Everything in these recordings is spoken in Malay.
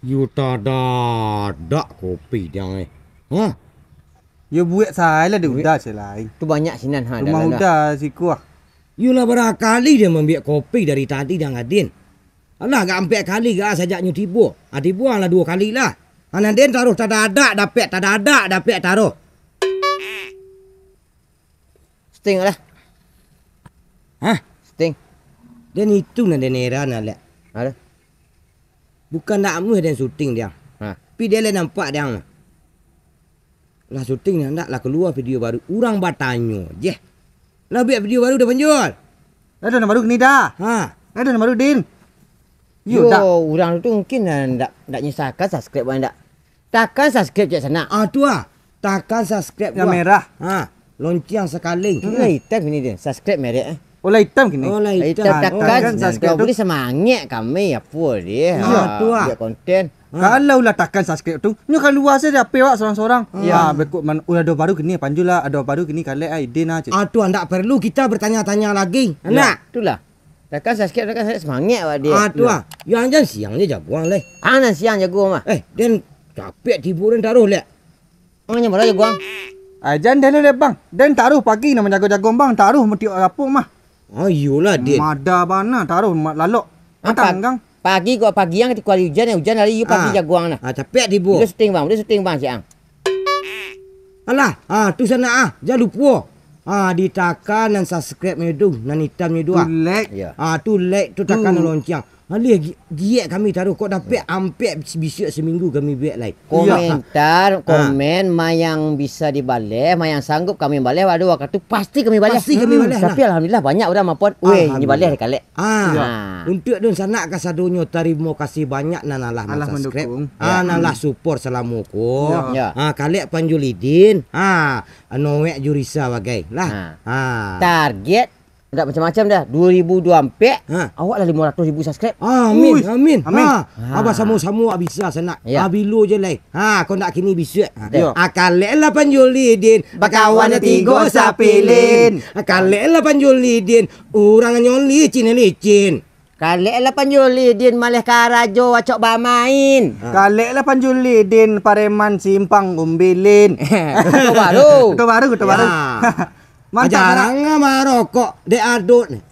You tak ada kopi dia ni. Ha? You buat saya lah dia udah selai. Tu banyak sinan ha Rumah dalam. udah siku ah. You lah berapa kali dia membiak kopi dari tadi dah ngadin. Alah gak ampe kali gak sajaknya tibu. Tibu lah 2 kali lah. Anadin taruh tak ada dapat taruh. Sting lah. Hah? Sting. Dan itu nak denera nak lek. Ada. Bukan nak mu dan syuting dia. Ha. Tapi dia lah nampak dia. Lah syuting nak lah keluar video baru. Orang bertanya je. Lah biar video baru dah penjual. Ada nama baru ni dah. Ha. Ada nama baru Din. Yo, You dah. orang tu mungkin ndak nyusahkan subscribe buat ndak. Takkan subscribe je sana. Tu ah. Takkan subscribe Yang gua. merah. Ha. Lonceng sekaling. Lah hitam ini dia. Subscribe merek. Olah hitam kini. Oh lah Hitam hitam. takkan subscribe subscribe tu. boleh semangat kami apa dia. Ya, tu ah. Buat konten. Kalau lah takkan subscribe tu, nyo kan luar saja apa awak seorang-seorang. Ya, bekuk man udah ada baru kini panjul lah, ada baru kini kale ai Din aja. Tu ndak perlu kita bertanya-tanya lagi. Ya, Nak. itulah. Takkan subscribe takkan saya semangat buat dia. Tu ah. Yang jangan siang je jagoan leh. Ana siang jago mah. Dan capek tiburan taruh lek. Orangnya mana jago. Ajan dah le bang. Dan taruh pagi nama jago-jago bang, taruh mesti rapung mah. Ayolah Din. Mada bana taruh lalok. Matang gang. Pagi kau pagi yang ketika hujan hari you pagi jagoan lah. Capek tibu. Dia syuting bang siang. Alah, tu sana jangan lupa. Ditakan dan subscribe medu, nan hitamnya dua. Tulek. Ya. Tu like tu takan lonceng. Alih giat kami taruh kok dapat hampir bisik seminggu kami buat like. Komentar, komen yang bisa dibalik, yang sanggup kami balik pada waktu tu pasti kami balik. Pasti kami balik. Tapi alhamdulillah banyak orang maupun, weh, ni balik dekat lek. Untuk dun sana kasadonyo terima kasih banyak nanalah Allah subscribe. mendukung. Nalah support selama ko. Ya. Kalek Panjulidin. Noek Jurisa bagai lah. Target udah macam-macam dah. 2024 awak lah 500,000 subscribe. Amin. Amin. Amin. Abah sama-sama bisa sana. Ya. Bilo je lai. Kau nak kini bisa. Ya. Kalek lah Panjulidin. Bakawan tiga sapilin. Kalek lah Panjulidin. Orang nyoli cina licin. Kalek lah Panjulidin malih karajo wacok bamain. Kalek lah Panjulidin Pareman Simpang Umbilin. Itu baru. Itu baru. Mantap. Jarang marokok dek adut ni.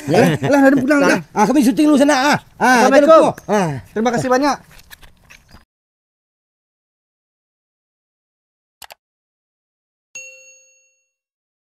Lah, dah pulang dah. Kami syuting dulu sana. Assalamualaikum. Jangan lupa. Terima kasih banyak.